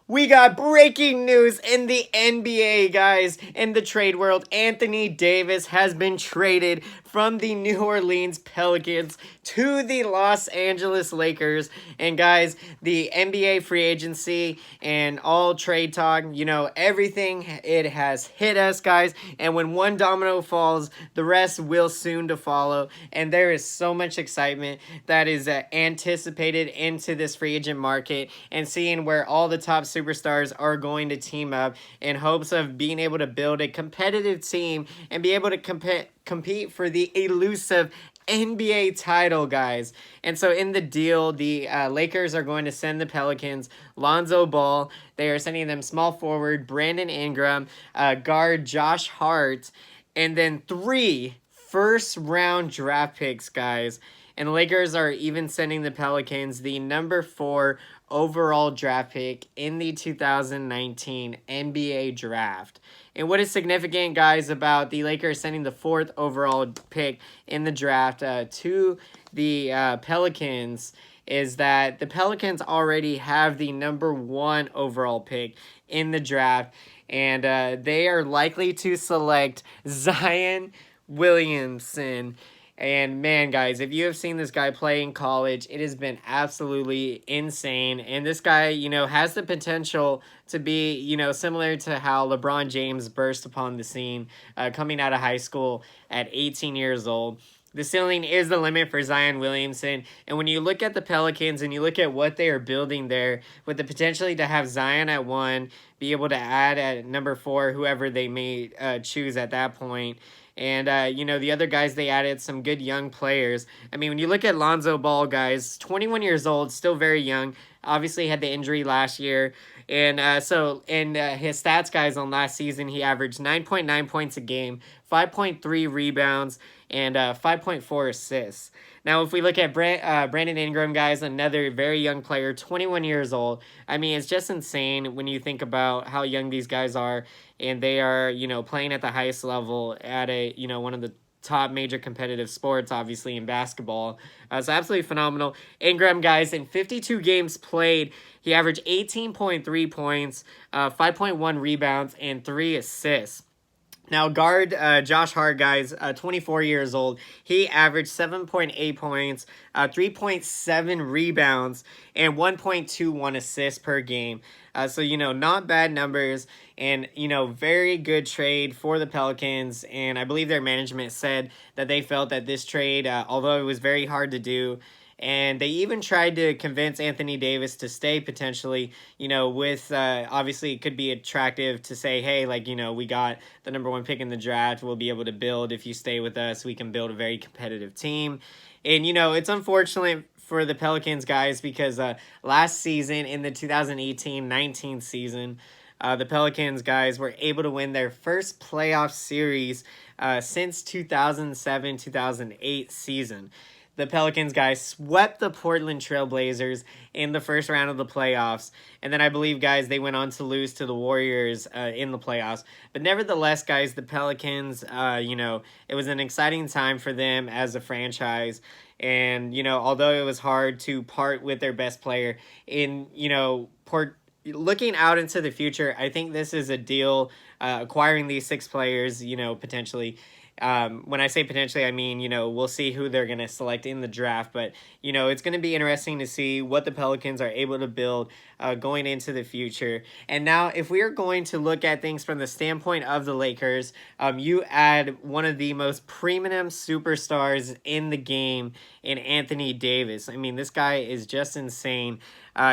We got breaking news in the NBA, guys. In the trade world, Anthony Davis has been traded from the New Orleans Pelicans to the Los Angeles Lakers. And guys, the NBA free agency and all trade talk, everything, it has hit us, guys. And when one domino falls, the rest will soon to follow. And there is so much excitement that is anticipated into this free agent market and seeing where all the top superstars are going to team up in hopes of being able to build a competitive team and be able to compete for the elusive NBA title, guys. And so in the deal, the Lakers are going to send the Pelicans Lonzo Ball. They are sending them small forward Brandon Ingram, guard Josh Hart, and then 3 first-round draft picks, guys. And the Lakers are even sending the Pelicans the number 4 overall draft pick in the 2019 NBA draft. And what is significant, guys, about the Lakers sending the 4th overall pick in the draft to the Pelicans is that the Pelicans already have the number 1 overall pick in the draft. And they are likely to select Zion Williamson. And man, guys, if you have seen this guy play in college, it has been absolutely insane. And this guy, has the potential to be, similar to how LeBron James burst upon the scene coming out of high school at 18 years old. The ceiling is the limit for Zion Williamson. And when you look at the Pelicans and you look at what they are building there, with the potential to have Zion at 1, be able to add at number 4, whoever they may choose at that point. And, the other guys, they added some good young players. I mean, when you look at Lonzo Ball, guys, 21 years old, still very young. Obviously had the injury last year. And his stats, guys, on last season, he averaged 9.9 points a game, 5.3 rebounds, and 5.4 assists. Now, if we look at Brandon Ingram, guys, another very young player, 21 years old. I mean, it's just insane when you think about how young these guys are, and they are, playing at the highest level at one of the top major competitive sports, obviously, in basketball. So absolutely phenomenal. Ingram, guys, in 52 games played, he averaged 18.3 points, 5.1 rebounds, and 3 assists. Now, guard Josh Hart, guys, 24 years old. He averaged 7.8 points, 3.7 rebounds, and 1.21 assists per game. So, not bad numbers and, very good trade for the Pelicans. And I believe their management said that they felt that this trade, although it was very hard to do, and they even tried to convince Anthony Davis to stay potentially, with, obviously it could be attractive to say, hey, we got the number 1 pick in the draft. We'll be able to build, if you stay with us, we can build a very competitive team. And, it's unfortunate for the Pelicans, guys, because last season in the 2018-19 season, the Pelicans, guys, were able to win their first playoff series since 2007-2008 season. The Pelicans, guys, swept the Portland Trail Blazers in the first round of the playoffs. And then I believe, guys, they went on to lose to the Warriors in the playoffs. But nevertheless, guys, the Pelicans, it was an exciting time for them as a franchise. And, although it was hard to part with their best player in, looking out into the future, I think this is a deal, acquiring these 6 players, potentially. When I say potentially, I mean, we'll see who they're going to select in the draft. But, it's going to be interesting to see what the Pelicans are able to build going into the future. And now, if we are going to look at things from the standpoint of the Lakers, you add one of the most premium superstars in the game in Anthony Davis. I mean, this guy is just insane.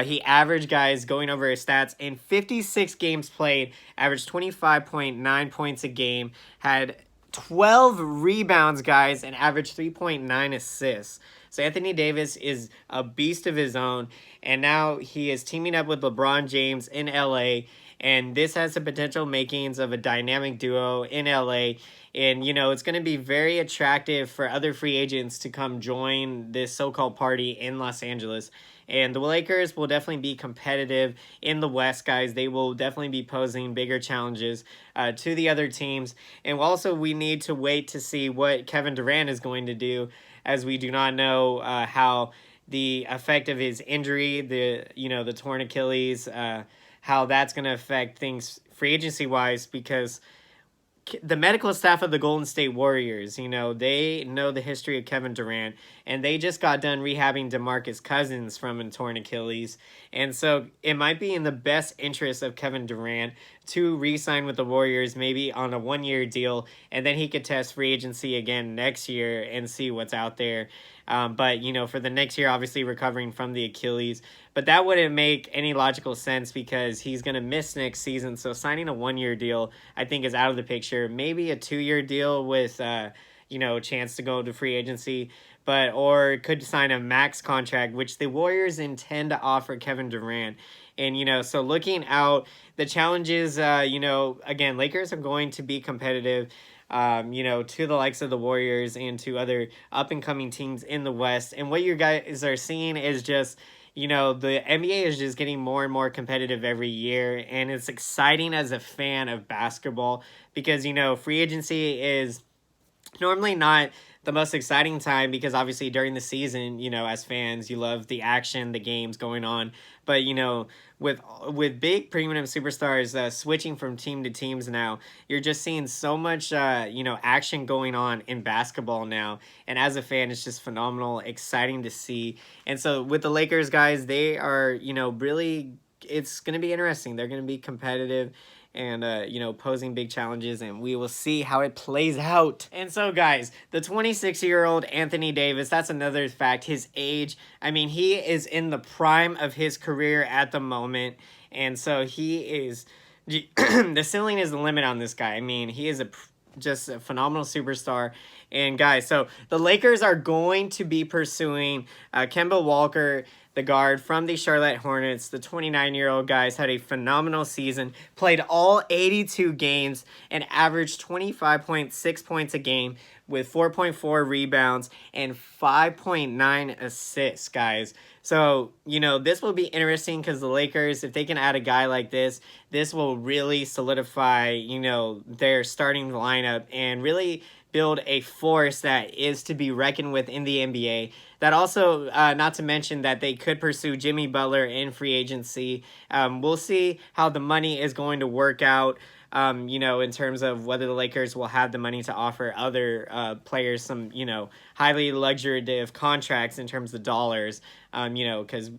He averaged, guys, going over his stats, in 56 games played, averaged 25.9 points a game, had 12 rebounds, guys, and averaged 3.9 assists. So Anthony Davis is a beast of his own, and now he is teaming up with LeBron James in LA, and this has the potential makings of a dynamic duo in LA. And, it's going to be very attractive for other free agents to come join this so-called party in Los Angeles. And the Lakers will definitely be competitive in the West, guys. They will definitely be posing bigger challenges to the other teams. And also, we need to wait to see what Kevin Durant is going to do, as we do not know how the effect of his injury, the torn Achilles, how that's going to affect things free agency wise, because the medical staff of the Golden State Warriors, they know the history of Kevin Durant, and they just got done rehabbing DeMarcus Cousins from a torn Achilles. And so it might be in the best interest of Kevin Durant to re-sign with the Warriors, maybe on a 1-year deal, and then he could test free agency again next year and see what's out there. But, for the next year, obviously recovering from the Achilles. But that wouldn't make any logical sense because he's going to miss next season. So signing a 1-year deal, I think, is out of the picture. Maybe a 2-year deal with, chance to go to free agency. Or could sign a max contract, which the Warriors intend to offer Kevin Durant. And, so looking out, the challenges, again, Lakers are going to be competitive. To the likes of the Warriors and to other up-and-coming teams in the West. And what you guys are seeing is just, the NBA is just getting more and more competitive every year. And it's exciting as a fan of basketball because, free agency is normally not the most exciting time because obviously during the season, as fans, you love the action, the games going on. But, with big premium superstars switching from team to teams now, you're just seeing so much, action going on in basketball now. And as a fan, it's just phenomenal, exciting to see. And so with the Lakers, guys, they are, really, it's going to be interesting. They're going to be competitive and, posing big challenges, and we will see how it plays out. And so, guys, the 26-year-old Anthony Davis, that's another fact. His age, he is in the prime of his career at the moment, and so he is, the ceiling is the limit on this guy. He is just a phenomenal superstar. And guys, so the Lakers are going to be pursuing Kemba Walker, the guard from the Charlotte Hornets. The 29-year-old guys had a phenomenal season, played all 82 games, and averaged 25.6 points a game with 4.4 rebounds and 5.9 assists, guys. So, this will be interesting because the Lakers, if they can add a guy like this will really solidify, their starting lineup and really build a force that is to be reckoned with in the NBA. That also, not to mention that they could pursue Jimmy Butler in free agency. We'll see how the money is going to work out, in terms of whether the Lakers will have the money to offer other players some, highly luxurious contracts in terms of dollars, because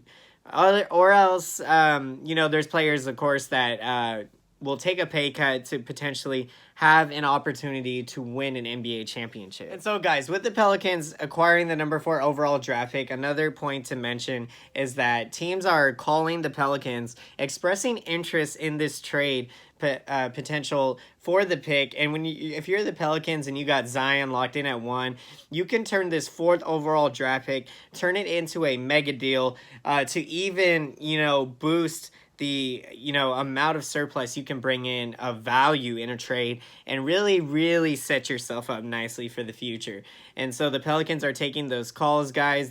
or else, there's players, of course, that will take a pay cut to potentially have an opportunity to win an NBA championship. And so, guys, with the Pelicans acquiring the number 4 overall draft pick, another point to mention is that teams are calling the Pelicans, expressing interest in this trade potential for the pick. And if you're the Pelicans and you got Zion locked in at 1, you can turn this 4th overall draft pick, turn it into a mega deal to even, boost the amount of surplus you can bring in of value in a trade and really, really set yourself up nicely for the future. And so the Pelicans are taking those calls, guys.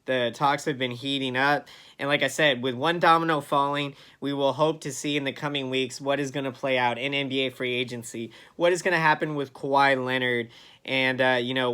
The talks have been heating up. And like I said, with one domino falling, we will hope to see in the coming weeks what is going to play out in NBA free agency, what is going to happen with Kawhi Leonard, and,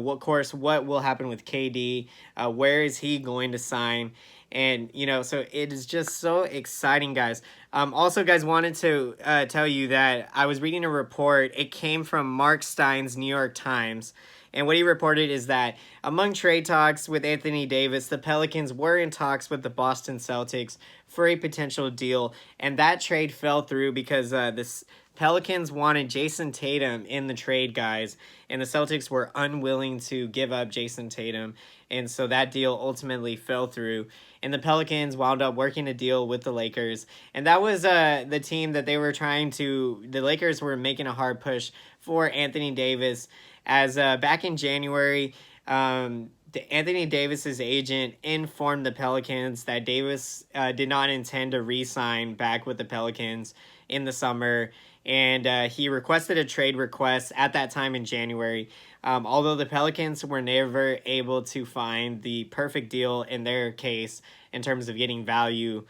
what will happen with KD, where is he going to sign. And, so it is just so exciting, guys. Also, guys, wanted to tell you that I was reading a report. It came from Mark Stein's New York Times. And what he reported is that among trade talks with Anthony Davis, the Pelicans were in talks with the Boston Celtics for a potential deal. And that trade fell through because this Pelicans wanted Jason Tatum in the trade, guys, and the Celtics were unwilling to give up Jason Tatum, and so that deal ultimately fell through, and the Pelicans wound up working a deal with the Lakers, and that was the team that they were the Lakers were making a hard push for Anthony Davis, as back in January, Anthony Davis's agent informed the Pelicans that Davis did not intend to re-sign back with the Pelicans in the summer, and he requested a trade request at that time in January. Although the Pelicans were never able to find the perfect deal in their case in terms of getting value,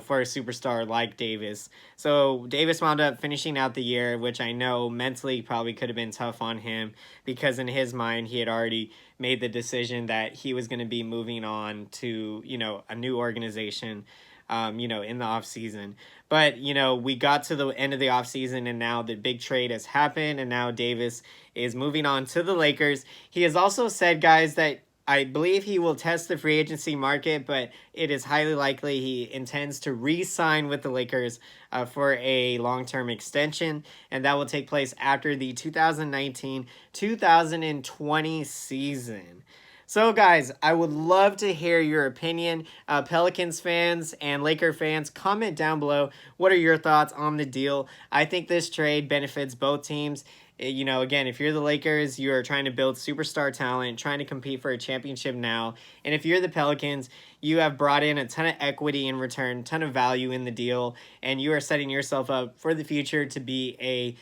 for a superstar like Davis. So Davis wound up finishing out the year, which I know mentally probably could have been tough on him because in his mind he had already made the decision that he was going to be moving on to, a new organization. in the offseason. But, we got to the end of the offseason, and now the big trade has happened, and now Davis is moving on to the Lakers. He has also said, guys, that I believe he will test the free agency market, but it is highly likely he intends to re-sign with the Lakers for a long-term extension, and that will take place after the 2019-2020 season. So, guys, I would love to hear your opinion. Pelicans fans and Laker fans, comment down below. What are your thoughts on the deal? I think this trade benefits both teams. Again, if you're the Lakers, you are trying to build superstar talent, trying to compete for a championship now. And if you're the Pelicans, you have brought in a ton of equity in return, ton of value in the deal, and you are setting yourself up for the future to be a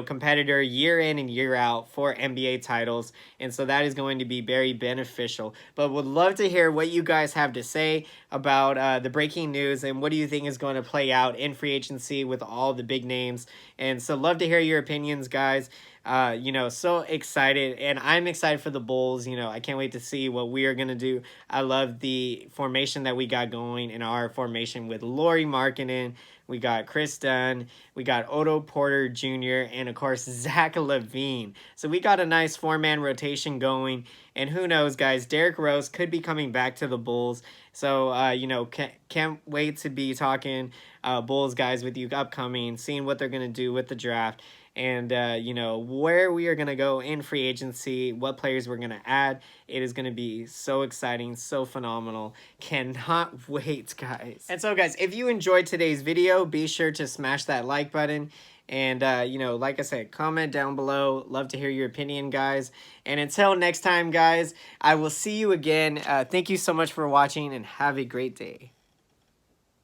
competitor year in and year out for NBA titles. And so that is going to be very beneficial. But would love to hear what you guys have to say about the breaking news, and what do you think is going to play out in free agency with all the big names. And so love to hear your opinions, guys. So excited, and I'm excited for the Bulls. I can't wait to see what we are going to do. I love the formation that we got going in our formation with Lauri Markkanen. We got Chris Dunn, we got Otto Porter Jr., and of course, Zach LaVine. So we got a nice four-man rotation going, and who knows, guys, Derrick Rose could be coming back to the Bulls. So, can't wait to be talking Bulls, guys, with you upcoming, seeing what they're going to do with the draft, and, where we are going to go in free agency, what players we're going to add. It is going to be so exciting, so phenomenal. Cannot wait, guys. And so, guys, if you enjoyed today's video, be sure to smash that like button. And, like I said, comment down below. Love to hear your opinion, guys. And until next time, guys, I will see you again. Thank you so much for watching, and have a great day.